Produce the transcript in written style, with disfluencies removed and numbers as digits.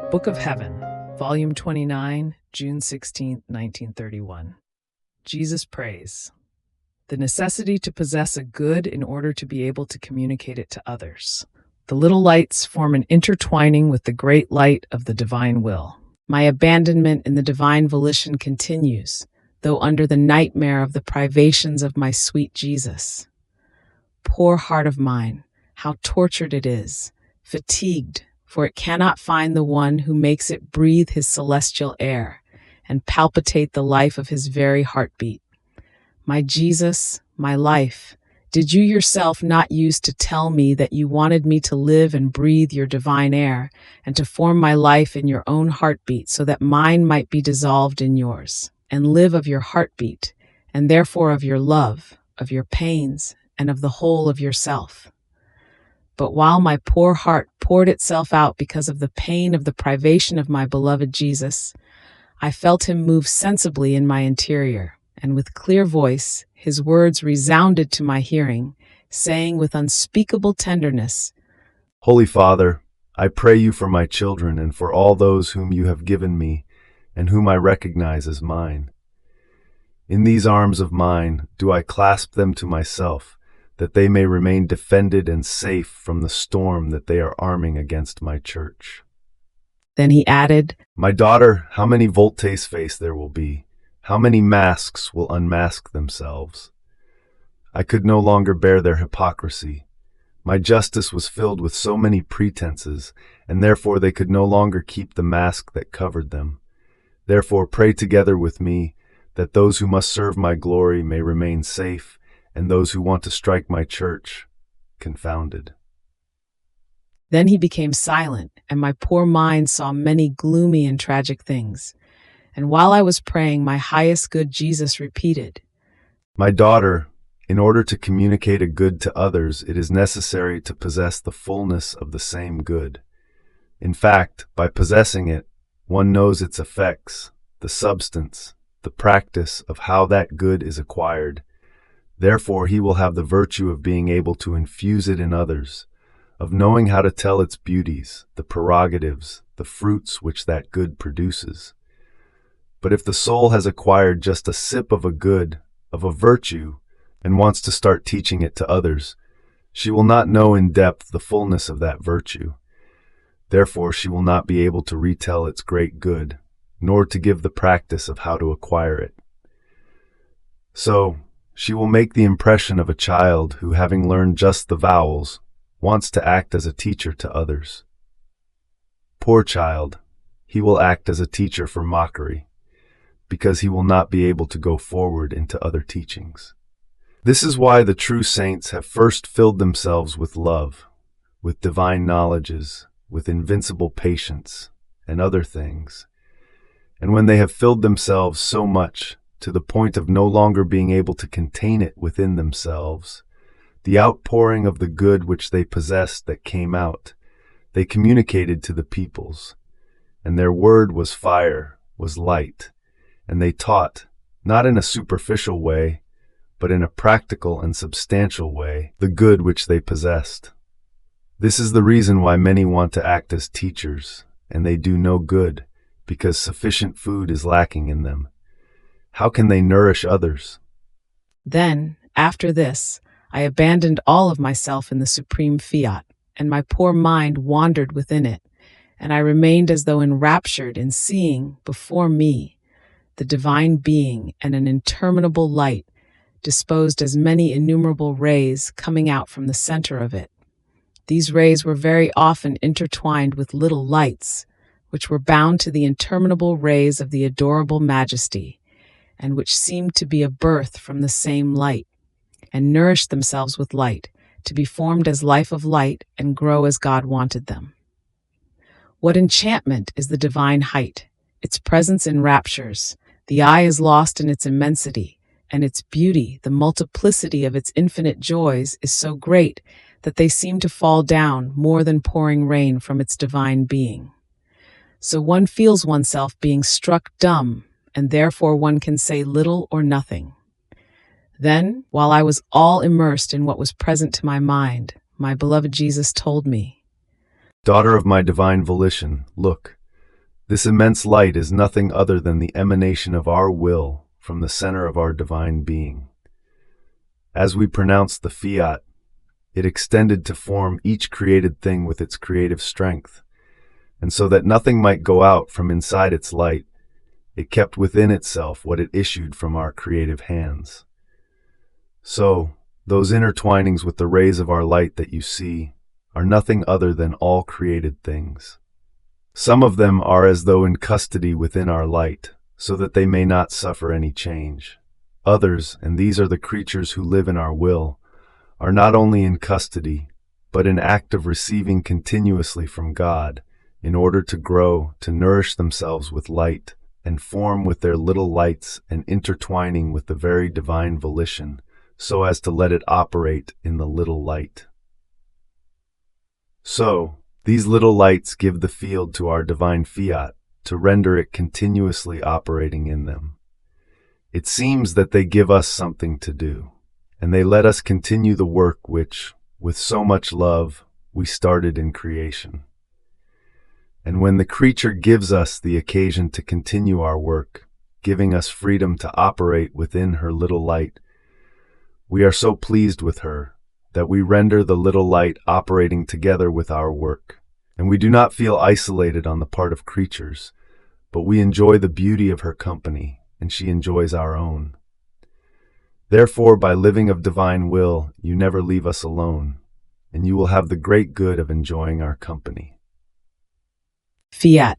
Book of Heaven, Volume 29, June 16, 1931. Jesus prays. The necessity to possess a good in order to be able to communicate it to others. The little lights form an intertwining with the great light of the divine will. My abandonment in the divine volition continues, though under the nightmare of the privations of my sweet Jesus. Poor heart of mine, how tortured it is, fatigued, for it cannot find the one who makes it breathe his celestial air and palpitate the life of his very heartbeat. My Jesus, my life, did you yourself not use to tell me that you wanted me to live and breathe your divine air and to form my life in your own heartbeat so that mine might be dissolved in yours and live of your heartbeat and therefore of your love, of your pains, and of the whole of yourself? But while my poor heart poured itself out because of the pain of the privation of my beloved Jesus, I felt him move sensibly in my interior, and with clear voice his words resounded to my hearing, saying with unspeakable tenderness, Holy Father, I pray you for my children and for all those whom you have given me and whom I recognize as mine. In these arms of mine do I clasp them to myself, that they may remain defended and safe from the storm that they are arming against my church. Then he added, My daughter, how many volte-face there will be, how many masks will unmask themselves. I could no longer bear their hypocrisy. My justice was filled with so many pretenses, and therefore they could no longer keep the mask that covered them. Therefore pray together with me, that those who must serve my glory may remain safe, and those who want to strike my church, confounded. Then he became silent, and my poor mind saw many gloomy and tragic things. And while I was praying, my highest good Jesus repeated, My daughter, in order to communicate a good to others, it is necessary to possess the fullness of the same good. In fact, by possessing it, one knows its effects, the substance, the practice of how that good is acquired. Therefore, he will have the virtue of being able to infuse it in others, of knowing how to tell its beauties, the prerogatives, the fruits which that good produces. But if the soul has acquired just a sip of a good, of a virtue, and wants to start teaching it to others, she will not know in depth the fullness of that virtue. Therefore, she will not be able to retell its great good, nor to give the practice of how to acquire it. So, she will make the impression of a child who, having learned just the vowels, wants to act as a teacher to others. Poor child, he will act as a teacher for mockery, because he will not be able to go forward into other teachings. This is why the true saints have first filled themselves with love, with divine knowledges, with invincible patience, and other things. And when they have filled themselves so much, to the point of no longer being able to contain it within themselves, the outpouring of the good which they possessed that came out, they communicated to the peoples, and their word was fire, was light, and they taught, not in a superficial way, but in a practical and substantial way, the good which they possessed. This is the reason why many want to act as teachers, and they do no good, because sufficient food is lacking in them. How can they nourish others? Then, after this, I abandoned all of myself in the supreme fiat, and my poor mind wandered within it, and I remained as though enraptured in seeing, before me, the divine being and an interminable light, disposed as many innumerable rays coming out from the center of it. These rays were very often intertwined with little lights, which were bound to the interminable rays of the adorable majesty, and which seemed to be a birth from the same light, and nourished themselves with light, to be formed as life of light and grow as God wanted them. What enchantment is the divine height! Its presence enraptures, the eye is lost in its immensity, and its beauty, the multiplicity of its infinite joys, is so great that they seem to fall down more than pouring rain from its divine being. So one feels oneself being struck dumb, and therefore one can say little or nothing. Then, while I was all immersed in what was present to my mind, my beloved Jesus told me, Daughter of my divine volition, look, This immense light is nothing other than the emanation of our will from the center of our divine being. As we pronounce the fiat, it extended to form each created thing with its creative strength, and so that nothing might go out from inside its light, it kept within itself what it issued from our creative hands. So, those intertwinings with the rays of our light that you see are nothing other than all created things. Some of them are as though in custody within our light, so that they may not suffer any change. Others, and these are the creatures who live in our will, are not only in custody, but in act of receiving continuously from God, in order to grow, to nourish themselves with light, and form with their little lights and intertwining with the very divine volition, so as to let it operate in the little light. So, these little lights give the field to our divine fiat, to render it continuously operating in them. It seems that they give us something to do, and they let us continue the work which, with so much love, we started in creation. And when the creature gives us the occasion to continue our work, giving us freedom to operate within her little light, we are so pleased with her that we render the little light operating together with our work, and we do not feel isolated on the part of creatures, but we enjoy the beauty of her company, and she enjoys our own. Therefore, by living of divine will, you never leave us alone, and you will have the great good of enjoying our company. Fiat.